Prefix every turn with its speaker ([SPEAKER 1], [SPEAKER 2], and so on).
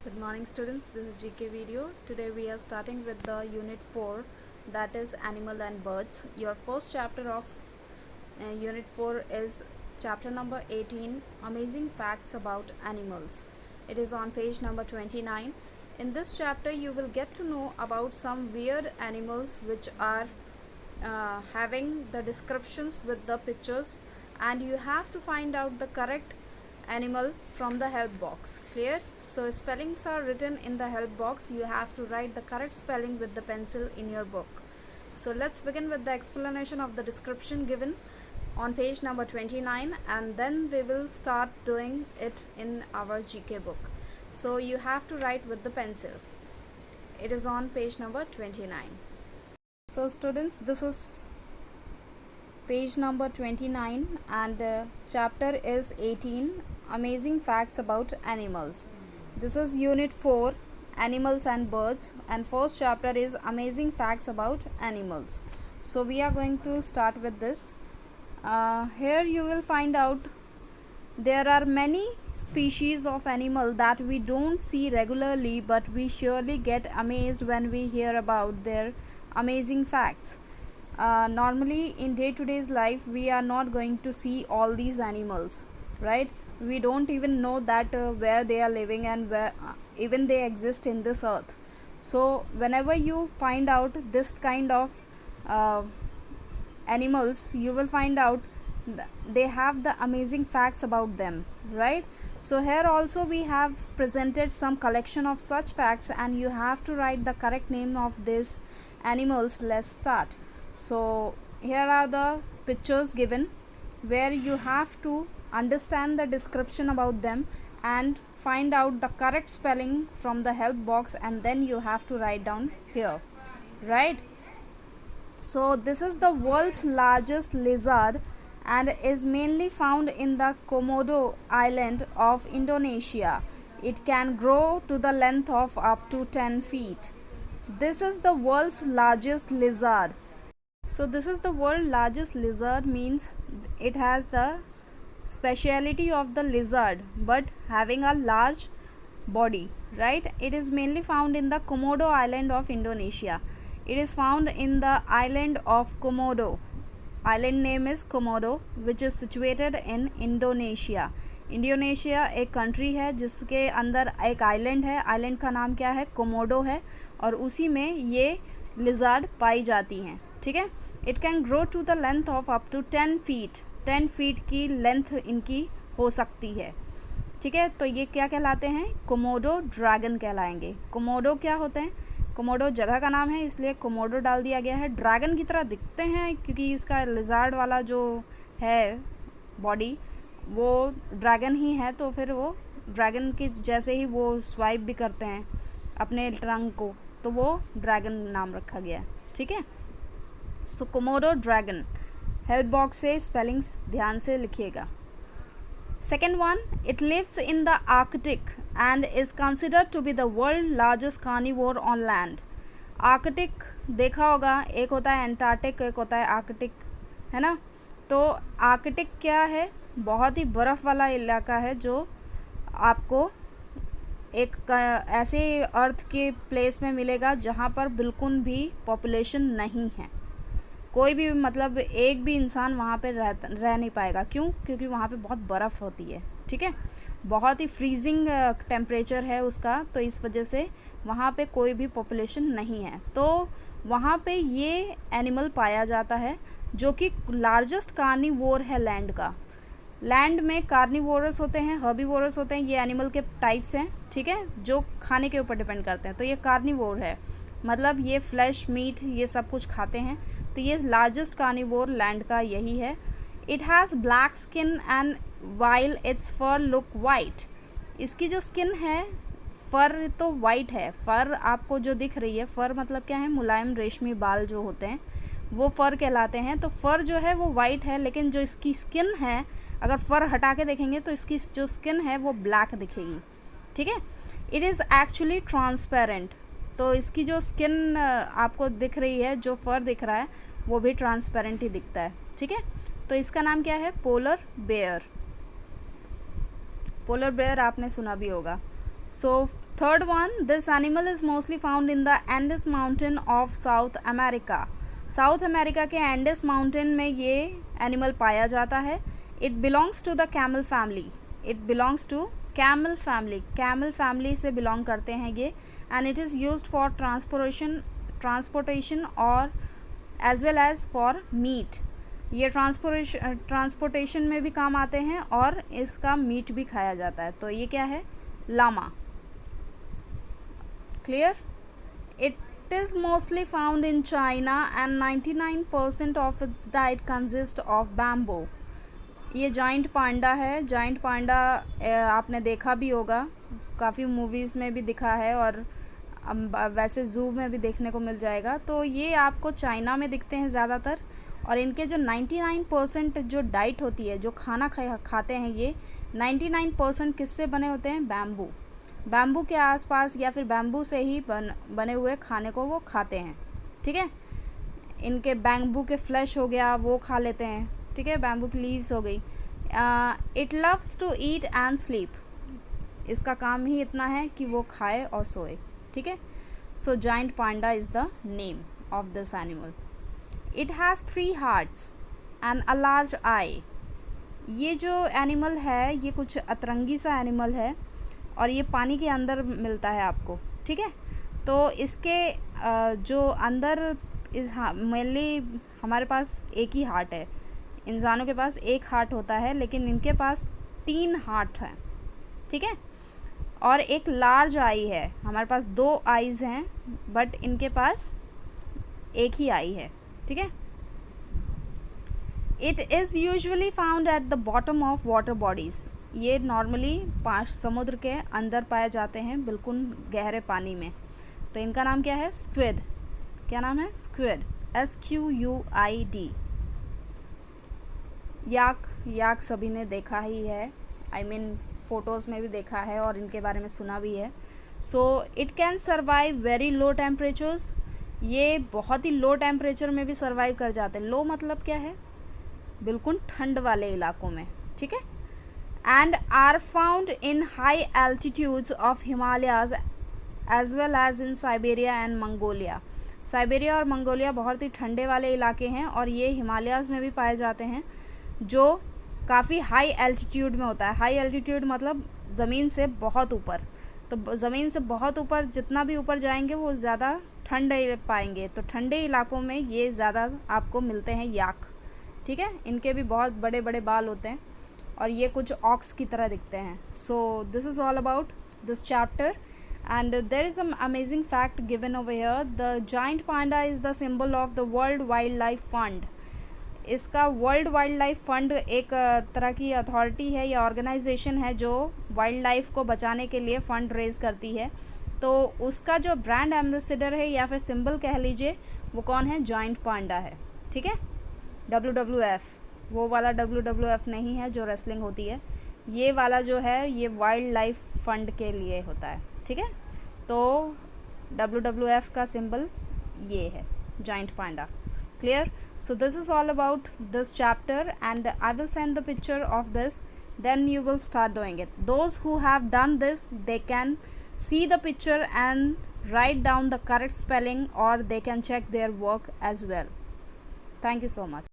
[SPEAKER 1] Good morning students, this is GK video. Today we are starting with the unit 4, that is animal and birds. Your first chapter of unit 4 is chapter number 18, amazing facts about animals. It is on page number 29. In this chapter you will get to know about some weird animals which are having the descriptions with the pictures, and you have to find out the correct animal from the help box. Clear? So spellings are written in the help box. You have to write the correct spelling with the pencil in your book. So let's begin with the explanation of the description given on page number 29, and then we will start doing it in our GK book. So you have to write with the pencil. It is on page number 29. So students, this is page number 29 and chapter is 18, amazing facts about animals. This is unit 4, animals and birds, and first chapter is amazing facts about animals. So we are going to start with this. Here you will find out there are many species of animal that we don't see regularly, but we surely get amazed when we hear about their amazing facts. Normally in day-to-day life we are not going to see all these animals, right? We don't even know that where they are living and where even they exist in this earth. So whenever you find out this kind of animals, you will find out they have the amazing facts about them, right? So here also we have presented some collection of such facts, and you have to write the correct name of these animals. Let's start. So here are the pictures given, where you have to understand the description about them and find out the correct spelling from the help box, and then you have to write down here, right? So this is the world's largest lizard and is mainly found in the Komodo Island of Indonesia. It can grow to the length of up to 10 feet. This is the world's largest lizard. So this is the world's largest lizard, means it has the speciality of the lizard but having a large body, right? It is mainly found in the Komodo Island of Indonesia. It is found in the island of Komodo. Island name is Komodo, which is situated in Indonesia. Indonesia एक country है जिसके अंदर एक island है. Island का नाम क्या है? कोमोडो है, और उसी में ये लिजार्ड पाई जाती हैं. ठीक है. It can grow to the length of up to 10 feet. 10 feet की लेंथ इनकी हो सकती है. ठीक है. तो ये क्या कहलाते हैं? कोमोडो ड्रैगन कहलाएंगे. कोमोडो क्या होते हैं? कोमोडो जगह का नाम है, इसलिए कोमोडो डाल दिया गया है. ड्रैगन की तरह दिखते हैं क्योंकि इसका लिजार्ड वाला जो है बॉडी वो ड्रैगन ही है, तो फिर वो ड्रैगन के जैसे ही वो स्वाइप भी करते हैं अपने रंग को, तो वो ड्रैगन नाम रखा गया है. ठीक है. So Komodo dragon. Help box से स्पेलिंग्स ध्यान से लिखिएगा. Second one, it lives in the Arctic and is considered to be the world largest carnivore on land. Arctic देखा होगा, एक होता है एंटार्क्टिक, एक होता है आर्कटिक, है ना. तो आर्कटिक क्या है? बहुत ही बर्फ़ वाला इलाका है जो आपको एक ऐसे अर्थ के प्लेस में मिलेगा जहाँ पर बिल्कुल भी पॉपुलेशन नहीं है. कोई भी मतलब एक भी इंसान वहाँ पे रह नहीं पाएगा. क्यों? क्योंकि वहाँ पे बहुत बर्फ़ होती है. ठीक है. बहुत ही फ्रीजिंग टेम्परेचर है उसका, तो इस वजह से वहाँ पे कोई भी पॉपुलेशन नहीं है. तो वहाँ पे ये एनिमल पाया जाता है जो कि लार्जेस्ट कार्निवोर है लैंड का. लैंड में कार्निवोरस होते हैं, हर्बीवोरस होते हैं. ये एनिमल के टाइप्स हैं. ठीक है. जो खाने के ऊपर डिपेंड करते हैं. तो ये कार्निवोर है, मतलब ये फ्लैश, मीट, ये सब कुछ खाते हैं. तो ये लार्जेस्ट कार्निवोर लैंड का यही है. It has black skin and while it's for look white. इसकी जो स्किन है, फ़र तो वाइट है. फ़र आपको जो दिख रही है, फ़र मतलब क्या है? मुलायम रेशमी बाल जो होते हैं वो फ़र कहलाते हैं. तो फ़र जो है वो वाइट है, लेकिन जो इसकी स्किन है, अगर फ़र हटा के देखेंगे तो इसकी जो स्किन है वो ब्लैक दिखेगी. ठीक है. It is actually transparent. तो इसकी जो स्किन आपको दिख रही है, जो फ़र दिख रहा है वो भी ट्रांसपेरेंट ही दिखता है. ठीक है. तो इसका नाम क्या है? Polar bear. पोलर बेयर आपने सुना भी होगा. So third one, this animal is mostly found in the Andes mountain of South America. South America के एंडेस माउंटेन में ये एनिमल पाया जाता है. It belongs to the camel family. It belongs to camel family. Camel family से belong करते हैं ये. And it is used for transportation और as well as for meat. ये ट्रांसपोर्टेशन में भी काम आते हैं और इसका मीट भी खाया जाता है. तो ये क्या है? Llama. Clear? It is mostly found in China and 99% of its diet consists of bamboo. ये जाइंट पांडा है. जाइंट पांडा आपने देखा भी होगा, काफ़ी मूवीज़ में भी दिखा है और वैसे ज़ू में भी देखने को मिल जाएगा. तो ये आपको चाइना में दिखते हैं ज़्यादातर. और इनके जो 99% जो डाइट होती है, जो खाना खाते हैं, ये 99% किससे बने होते हैं? बैम्बू. बैम्बू के आसपास या फिर बैम्बू से ही बने हुए खाने को वो खाते हैं. ठीक है. इनके बैम्बू के फ्लैश हो गया, वो खा लेते हैं. ठीक है. बैम्बू की लीव्स हो गई. It loves to eat and sleep. इसका काम ही इतना है कि वो खाए और सोए. ठीक है. So giant panda is the name of this animal. It has 3 hearts and a large eye. ये जो एनिमल है ये कुछ अतरंगी सा एनिमल है और ये पानी के अंदर मिलता है आपको. ठीक है. तो इसके जो अंदर इस मेनली हमारे पास एक ही हार्ट है. इंसानों के पास एक हार्ट होता है, लेकिन इनके पास 3 हार्ट हैं. ठीक है. और एक लार्ज आई है. हमारे पास 2 आईज़ हैं, बट इनके पास एक ही आई है. ठीक है. It is usually found at the bottom of water bodies. ये नॉर्मली 5 समुद्र के अंदर पाए जाते हैं, बिल्कुल गहरे पानी में. तो इनका नाम क्या है? स्क्विड. क्या नाम है? स्क्विड. SQUID. याक सभी ने देखा ही है. आई मीन फ़ोटोज़ में भी देखा है और इनके बारे में सुना भी है. So it can survive very low temperatures. ये बहुत ही लो टेम्परेचर में भी सर्वाइव कर जाते हैं. लो मतलब क्या है? बिल्कुल ठंड वाले इलाकों में. ठीक है. and are found in high altitudes of Himalayas as well as in Siberia and Mongolia. Siberia और मंगोलिया बहुत ही ठंडे वाले इलाके हैं और ये हिमालयाज़ में भी पाए जाते हैं, जो काफ़ी हाई एल्टीट्यूड में होता है. हाई एल्टीट्यूड मतलब ज़मीन से बहुत ऊपर. तो ज़मीन से बहुत ऊपर जितना भी ऊपर जाएंगे वो ज़्यादा ठंड पाएंगे. तो ठंडे इलाकों में ये ज़्यादा आपको मिलते हैं याक. ठीक है. इनके भी बहुत बड़े बड़े बाल होते हैं और ये कुछ ऑक्स की तरह दिखते हैं. So this is all about this chapter and there is some amazing fact given over here. The giant panda is the symbol of the World Wildlife Fund. इसका वर्ल्ड वाइल्ड लाइफ फंड एक तरह की authority है या organisation है जो wild life को बचाने के लिए फ़ंड रेज़ करती है. तो उसका जो ब्रांड एम्बेसडर है या फिर सिंबल कह लीजिए, वो कौन है? जॉइंट पांडा है. ठीक है. WWF, वो वाला WWF नहीं है जो रेसलिंग होती है. ये वाला जो है ये वाइल्ड लाइफ फंड के लिए होता है. ठीक है. तो WWF का सिंबल ये है, joint Panda. Clear? So this is all about this chapter and I will send the picture of this, then you will start doing it. Those who have done this, they can see the picture and write down the correct spelling, or they can check their work as well. Thank you so much.